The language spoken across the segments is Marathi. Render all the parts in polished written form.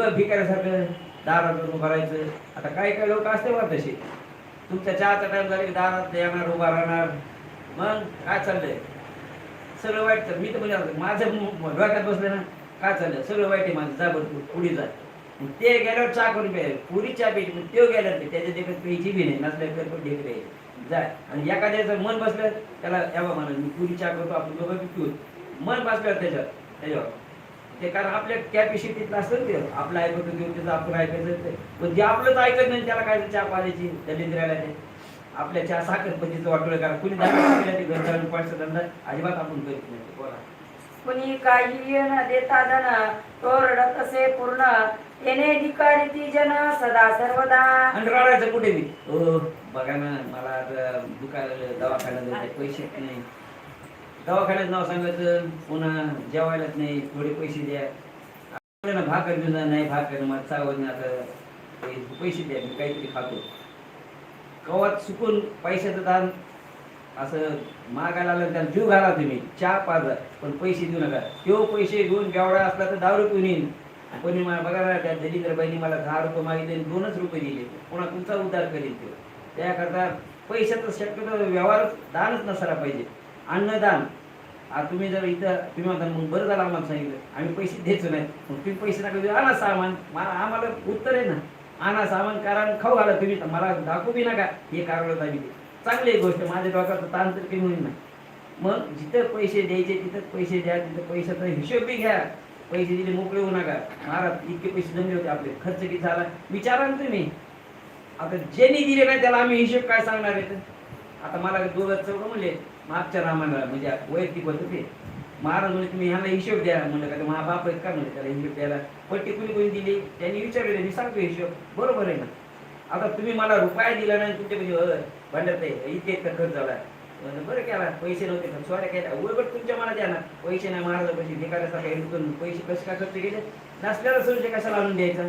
भिकाऱ्यासारखं दारात उभं राहायचं. आता काही काही लोक असते बघा तसे, तुमच्या चहाचा टाइम झाला की दारात येणार उभा राहणार. मग काय चाललंय सगळं वाईट. तर मी तर म्हणजे माझं डोक्यात बसलं ना, काय चाललंय सगळं वाईट आहे माझं, जा बरं पुढे जा. मग ते गेल्यावर चहा करून प्याय पुरी चहा प्यायची. मग तो गेल्यावर त्याच्या देखत प्यायची बी नाही, नसल्या तर पण ढेक प्यायची जाय. आणि एखाद्याचं मन बसलं त्याला यावं म्हणा मी पुरी चहा करतो आपण दोघं पिऊ. मन बसल्यावर त्याच्यावर ते, कारण आपल्या कॅपॅसिटीत असतं ते आपलं ऐकतो घेऊन त्याचं आपण ऐकायचं ते. पण जे आपलंच ऐकत नाही त्याला काय चहा पाजायची दलिंद्राला ते आपल्या चहा साखरपतीचं वाटोळं करा. कुणी धंदा पैसा धंदा अजिबात आपण करीत नाही. बोला कुणी काही न देता धन तो रडत असे पूर्ण येणे धिकारी ती जन सदा सर्वदा. आणि रडायचं कुठे मी हो बघा ना, मला आता दुखायला दवाखान्यात पैसे नाही, दवाखान्यात नाव सांगायचं, पुन्हा जेवायलाच नाही, थोडे पैसे द्या ना, भाकर घेऊन नाही, भाकर मला चावत नाही, आता पैसे द्या मी काहीतरी खातो. कवात चुकून पैशाचं दान असं मागायला आलं त्याला जीव घाला तुम्ही, चहा पाजा पण पैसे देऊ नका. तो पैसे घेऊन जेवढा असला तर दारू पिऊन येईन. कोणी मला बघा ना, त्या दलिंद्रबाईंनी मला 10 रुपये मागितले, 2च रुपये दिले, पुन्हा तुमचा उद्धार करेल तो. त्याकरता पैशाचं शक्यतो व्यवहार दानच नसायला पाहिजे. अन्नदान तुम्ही जर इथं तुम्ही म्हणता मग बरं झालं आम्हाला सांगितलं आम्ही पैसे द्यायचो नाही, मग तुम्ही पैसे नका देऊ, आणा सामान. आम्हाला उत्तर आहे ना, आणा सामान कारण खाऊ घाला तुम्ही, मला दाखवू बी नका हे कारण आम्ही चांगली गोष्ट. माझ्या डोक्याचं ताण तर कमी होईल ना. मग जिथं पैसे द्यायचे तिथं पैसे द्या, तिथं पैशाचा हिशोब बी घ्या. पैसे दिले मोकळे होऊ नका. महाराज इतके पैसे जमले होते आपले, खर्च किती झाला विचारा ना तुम्ही. आता ज्यांनी दिले नाही त्याला आम्ही हिशोब काय सांगणार आहे. आता मला दोघं चौघं म्हणले मागच्या रामाला म्हणजे वैयक्तिक होतं ते, महाराज म्हणजे तुम्ही ह्याला हिशोब द्या म्हणलं का मा बाप आहेत का म्हणजे त्याला हिशोब द्यायला. पट्टी कुणी कोणी दिली त्यांनी विचारले, मी सांगतो हिशोब बरोबर आहे ना. आता तुम्ही मला रुपया दिला नाही तुमच्या म्हणजे भांडत आहे इतके इतका खर्च झाला, बरं केला पैसे नव्हते खर्च स्वाऱ्या केल्या उलट तुमच्या मला द्या ना. पैसे नाही महाराज पैसे भिकाऱ्यासारखा पैसे कसे काय खर्च केले, नसल्याला संशय कशाला आणून द्यायचा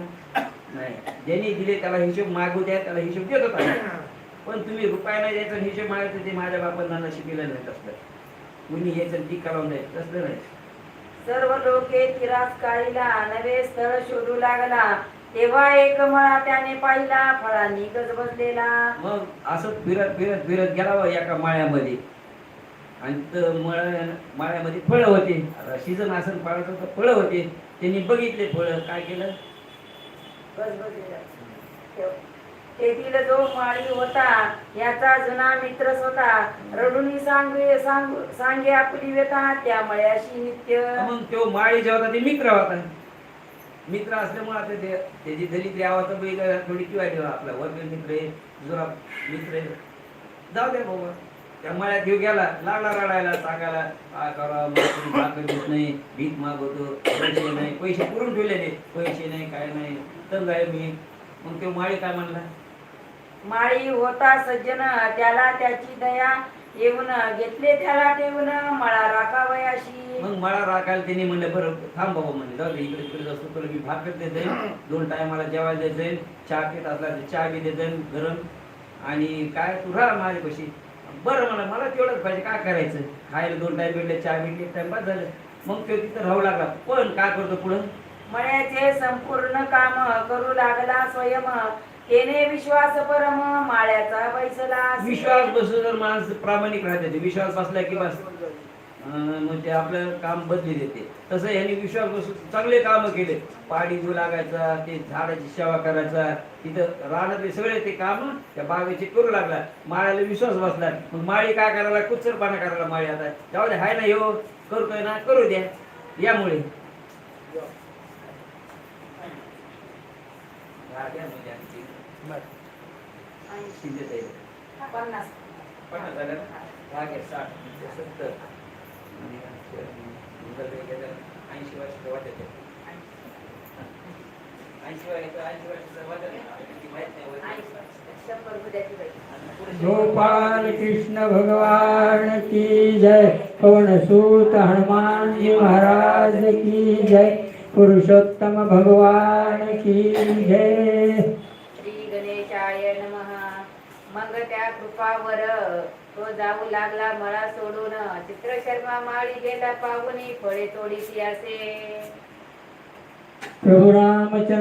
नाही. ज्यांनी दिले त्याला हिशोब मागू द्या, त्याला हिशोब देत होता. पण तुम्ही रुपया नाही द्यायचा हिशोब मागायचं ते माझ्या बापांना शिकलेलं नाही. तसलं कुणी यायचं ती लावून द्यायचं तसलं नाही. सर्व लोके तिरास काळीला नवे स्थळ शोधू लागला, तेव्हा एक मळा त्याने पाहिला फळांनी गजबजलेला. मग असं फिरत फिरत फिरत गेला एका माळ्यामध्ये, आणि माळ्यामध्ये फळं होते. आता सीझन असं पाळत फळं होते. त्यांनी बघितले फळं, काय केलं गजबजलेला. तेथील जो माळी होता याचा जुना मित्रच होता, रडुनी सांगे आपली व्यथा त्या मळ्याशी नित्य. मग तो माळी जे होता ते मित्र होता. मित्र असल्यामुळे आता त्याची दलित आवाज थोडी किंवा आपला वर्ग मित्र आहे, जुना मित्र आहे, जाऊ द्या बाबा. त्या मळ्यात घेऊ गेला, लागला रडायला, सांगायला काय करा भाकर देत नाही, भीक मागवतो, पैसे नाही, पैसे पुरून ठेवलेले, पैसे नाही काय नाही, तंग आहे मी. मग तो माळी काय म्हणला, माळी होता सज्जन त्याला त्याची दया येऊन घेतले त्याला ठेवून मळा राखावयाशी. मग मळा राखायला त्यांनी म्हणलं बरं थांब बाबा म्हणले, जाऊ दे इकडे तिकडे असतो तर मी भाकर देत जाईल, 2 टायमाला जेवायला देत जाईल, चहा पित असला तर चहा बी देत जाईल गरम, आणि काय तू राहा माझ्यापाशी. बरं म्हणा मला तेवढंच पाहिजे, काय करायचं, खायला 2 टाइम भेटले, चहा भेटले, 1 टाइम बाद झालं. मग तो तिथं राहू लागला. पण काय करतो पुढं, मळ्याचे संपूर्ण काम करू लागला स्वयं, तेने विश्वास परम माळ्याचा बैसला. विश्वास बसू जर माणूस प्रामाणिक राहते, विश्वास बसला की बस मग ते आपलं काम बदली देते. तसं यांनी विश्वास बसून चांगले काम केले. पाणी देऊ लागायचा, ते झाडाची सेवा करायचा, तिथं राहणारे सगळे ते काम त्या बागेचे करू लागला. माळ्याला विश्वास बसला. मग माळी काय करायला, कुचरपणा करायला माळी. आता जाऊ दे हाय ना हो करतोय ना करू द्या. यामुळे गोपाल कृष्ण भगवान की जय, पवन सूत हनुमान जी महाराज की जय, पुरुषोत्तम भगवान की जय. श्री गणेशाय नमः. मग त्या कृपावर तो जाऊ लागला मळा सोडून, चित्रशर्मा माळी गेला पाहुणी फळे तोडीसी असे. प्रभु रामचंद्र